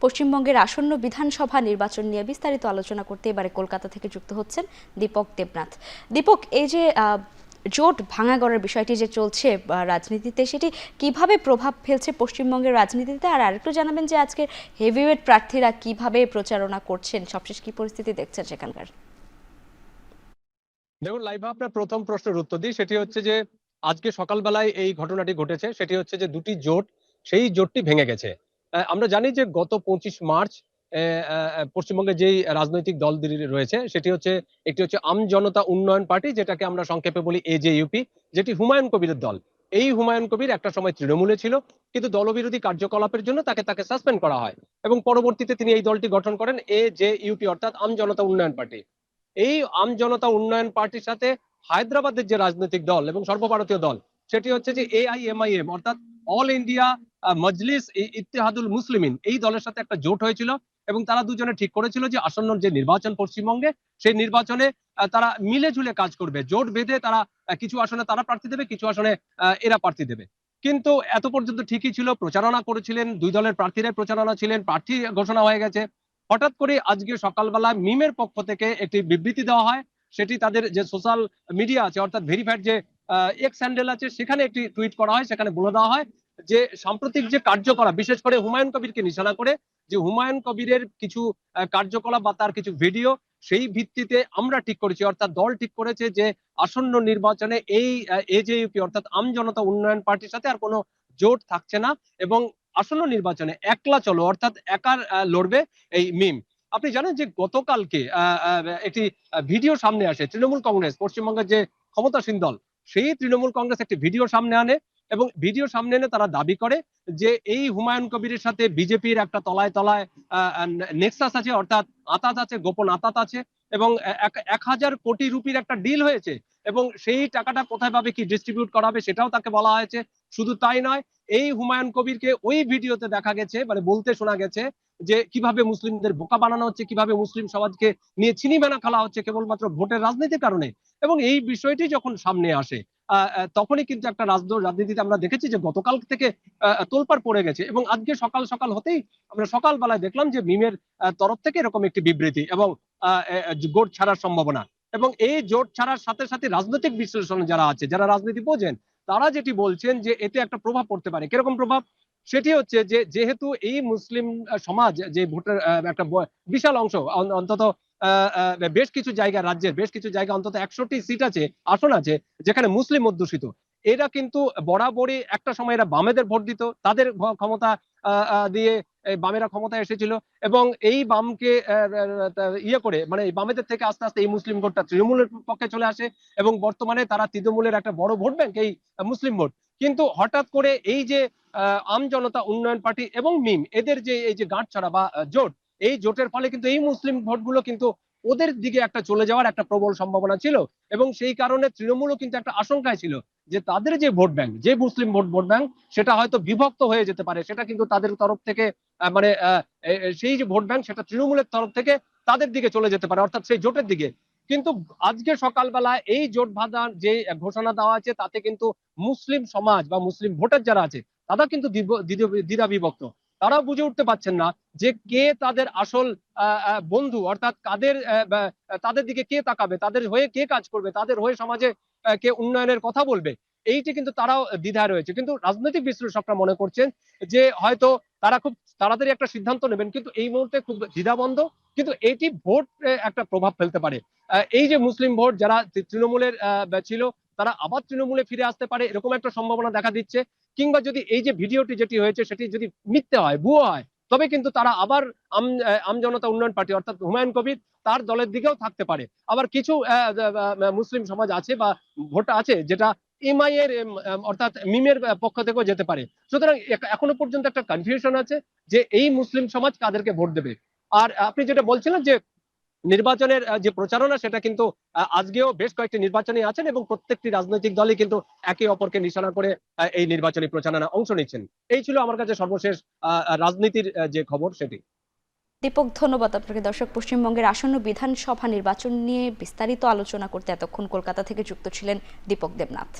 পশ্চিমবঙ্গের আসন্ন বিধানসভা নির্বাচন নিয়ে বিস্তারিত আলোচনা করতে এবারে কলকাতা থেকে যুক্ত হচ্ছেন দীপক দেবনাথ। দীপক, এই যে জোট ভাঙা গড়ার বিষয়টি যে চলছে রাজনীতিতে, সেটি কিভাবে প্রভাব ফেলছে পশ্চিমবঙ্গের রাজনীতিতে? আর আরেকটু জানাবেন যে আজকে হেভিওয়েট প্রার্থীরা কিভাবে প্রচারণা করছেন, সবশেষ কি পরিস্থিতি দেখছেন সেখানকার? দেখুন, লাইভা আপনার প্রথম প্রশ্নের উত্তর দিই। সেটি হচ্ছে যে আজকে সকালবেলায় এই ঘটনাটি ঘটেছে। সেটি হচ্ছে যে দুটি জোট, সেই জোটটি ভেঙে গেছে। আমরা জানি যে গত 25 মার্চ পশ্চিমবঙ্গে যেই রাজনৈতিক দল রয়েছে সেটি হচ্ছে, একটি হচ্ছে আমজনতা উন্নয়ন পার্টি, যেটাকে আমরা সংক্ষেপে বলি এজেইউপি, যেটি হুমায়ুন কবিরের দল। এই হুমায়ুন কবির একটা সময় তৃণমূলে ছিল, কিন্তু দলবিরোধী কার্যকলাপের জন্য তাকে সাসপেন্ড করা হয় এবং পরবর্তীতে তিনি এই দলটি গঠন করেন, এজেইউপি অর্থাৎ আমজনতা উন্নয়ন পার্টি। এই আমজনতা উন্নয়ন পার্টির সাথে হায়দ্রাবাদের যে রাজনৈতিক দল এবং সর্বভারতীয় দল, সেটি হচ্ছে যে এআইএমআইএম অর্থাৎ অল ইন্ডিয়া মজলিস ইত্তেহাদুল মুসলিমিন, এই দলের সাথে একটা জোট হয়েছিল এবং তারা দুজনে ঠিক করেছিল যে আসন্ন যে নির্বাচন পশ্চিমবঙ্গে, সেই নির্বাচনে তারা মিলে ঝুলে কাজ করবে। জোট বেঁধে তারা কিছু আসনে তারা প্রার্থী দেবে, কিছু আসনে এরা প্রার্থী দেবে। কিন্তু এত পর্যন্ত ঠিকই ছিল, প্রচারণা করেছিলেন, দুই দলের প্রার্থীরাই প্রচারণা ছিলেন, প্রার্থী ঘোষণা হয়ে গেছে। হঠাৎ করে আজকে সকালবেলা মিমের পক্ষ থেকে একটি বিবৃতি দেওয়া হয়। সেটি তাদের যে সোশ্যাল মিডিয়া আছে অর্থাৎ ভেরিফাইড যে এক্স হ্যান্ডেল আছে, সেখানে একটি টুইট করা হয়। সেখানে বলে দেওয়া হয় যে সাম্প্রতিক যে কার্যকলাপ, বিশেষ করে হুমায়ুন কবিরকে নিশানা করে, যে হুমায়ুন কবিরের কিছু কার্যকলাপ বা তার কিছু ভিডিও, সেই ভিত্তিতে আমরা ঠিক করেছি, অর্থাৎ দল ঠিক করেছে যে আসন্ন নির্বাচনে এই এজেইউপি অর্থাৎ আমজনতা উন্নয়ন পার্টির সাথে আর কোনো জোট থাকছে না এবং আসন্ন নির্বাচনে একলা চলো অর্থাৎ একার লড়বে এই মিম। আপনি জানেন যে গতকালকে একটি ভিডিও সামনে আসে, তৃণমূল কংগ্রেস পশ্চিমবঙ্গের যে ক্ষমতাসীন দল, সেই তৃণমূল কংগ্রেস একটি ভিডিও সামনে আনে এবং ভিডিও সামনে এনে তারা দাবি করে যে এই হুমায়ুন কবিরের সাথে বিজেপির একটা তলায় তলায় নেক্সাস আছে, অর্থাৎ আতাত আছে, গোপন আতাত আছে এবং 1,000 কোটি রুপির একটা ডিল হয়েছে এবং সেই টাকাটা কোথায় পাবে, কি ডিস্ট্রিবিউট করা হবে, সেটাও তাকে বলা হয়েছে। শুধু তাই নয়, এই হুমায়ুন কবিরকে ওই ভিডিওতে দেখা গেছে, মানে বলতে শোনা গেছে যে কিভাবে মুসলিমদের বোকা বানানো হচ্ছে, কিভাবে মুসলিম সমাজকে নিয়ে ছিনিমিনি খেলা হচ্ছে কেবলমাত্র ভোটের রাজনীতির কারণে। এবং এই বিষয়টি যখন সামনে আসে, তখনই কিন্তু একটা রাজনীতিতে আমরা দেখেছি যে গতকাল থেকে তোলপাড় পড়ে গেছে এবং আজকে সকাল সকাল হতেই আমরা সকালবেলায় দেখলাম যে মিমের তরফ থেকে এরকম একটি বিবৃতি এবং জোট ছাড়ার সম্ভাবনা। এবং এই জোট ছাড়ার সাথে সাথে রাজনৈতিক বিশ্লেষণ যারা আছে, যারা রাজনীতি বোঝেন, তারা যেটি বলছেন যে এতে একটা প্রভাব পড়তে পারে। কিরকম প্রভাব? সেটি হচ্ছে যে যেহেতু এই মুসলিম সমাজ যে ভোটের একটা বিশাল অংশ, অন্তত বেশ কিছু জায়গা, রাজ্যের বেশ কিছু জায়গা অন্তত 100টি সিট আছে, আসন আছে, যেখানে মুসলিম অধ্যুষিত। এরা কিন্তু বরাবরই একটা সময় এরা বামেদের ভোট দিত, তাদের ক্ষমতা দিয়ে বামেরা ক্ষমতায় এসেছিল এবং এই বামকে ইয়ে করে, মানে এই বামেদের থেকে আস্তে আস্তে এই মুসলিম ভোটটা তৃণমূলের পক্ষে চলে আসে এবং বর্তমানে তারা তৃণমূলের একটা বড় ভোট ব্যাংক এই মুসলিম ভোট। কিন্তু হঠাৎ করে এই যে আমজনতা উন্নয়ন পার্টি এবং মিম, এদের যে এই যে গাঁটছড়া বা জোট, এই জোটের ফলে কিন্তু এই মুসলিম ভোটগুলো কিন্তু ওদের দিকে একটা চলে যাওয়ার একটা প্রবল সম্ভাবনা ছিল এবং সেই কারণে তৃণমূলও কিন্তু একটা আশঙ্কায় ছিল যে তাদের যে ভোট ব্যাংক, যে মুসলিম ভোট ব্যাংক, সেটা হয়তো বিভক্ত হয়ে যেতে পারে। সেটা কিন্তু তাদের তরফ থেকে মানে সেই যে ভোট ব্যাংক, সেটা তৃণমূলের তরফ থেকে তাদের দিকে চলে যেতে পারে, অর্থাৎ সেই জোটের দিকে। কিন্তু আজকে সকালবেলা এই জোট বাঁধার যে ঘোষণা দেওয়া আছে, তাতে কিন্তু মুসলিম সমাজ বা মুসলিম ভোটার যারা আছে, তারা কিন্তু দ্বিধা বিভক্ত। তারাও বুঝে উঠতে পারছেন না যে কে তাদের আসল বন্ধু, অর্থাৎ কাদের তাদের দিকে কে তাকাবে, তাদের হয়ে কে কাজ করবে, তাদের হয়ে সমাজে কে উন্নয়নের কথা বলবে। এইটি কিন্তু তারাও দ্বিধায় রয়েছে। কিন্তু রাজনৈতিক বিশ্লেষকরা মনে করছেন যে হয়তো তারা খুব তাড়াতাড়ি একটা সিদ্ধান্ত নেবেন, কিন্তু এই মুহূর্তে খুব দ্বিধাবন্ধ। কিন্তু এটি ভোট একটা প্রভাব ফেলতে পারে। এই যে মুসলিম ভোট যারা তৃণমূলের ছিল, তারা আবার তৃণমূলে ফিরে আসতে পারে, এরকম একটা সম্ভাবনা দেখা দিচ্ছে। কিংবা যদি এই যে ভিডিওটি যেটি হয়েছে সেটি যদি মিথ্যে হয়, ভুয়ো হয়, তবে কিন্তু তারা আবার আমজনতা উন্নয়ন পার্টি অর্থাৎ হুমায়ুন কবির তার দলের দিকেও থাকতে পারে। আবার কিছু মুসলিম সমাজ আছে বা ভোট আছে যেটা এমআই এর অর্থাৎ মিমের পক্ষ থেকেও যেতে পারে। সুতরাং এখনো পর্যন্ত একটা কনফিউশন আছে যে এই মুসলিম সমাজ কাদেরকে ভোট দেবে। আর আপনি যেটা বলছিলেন যে নির্বাচনের যে প্রচারণা, সেটা কিন্তু আজকেও বেশ কয়েকটি নির্বাচনী আছেন এবং প্রত্যেকটি রাজনৈতিক দলই কিন্তু একে অপরকে নিশানা করে এই নির্বাচনী প্রচারণা অংশ নিচ্ছেন। এই ছিল আমার কাছে সর্বশেষ রাজনীতির যে খবর সেটি। দীপক, ধন্যবাদ আপনাকে। দর্শক, পশ্চিমবঙ্গের আসন্ন বিধানসভা নির্বাচন নিয়ে বিস্তারিত আলোচনা করতে এতক্ষণ কলকাতা থেকে যুক্ত ছিলেন দীপক দেবনাথ।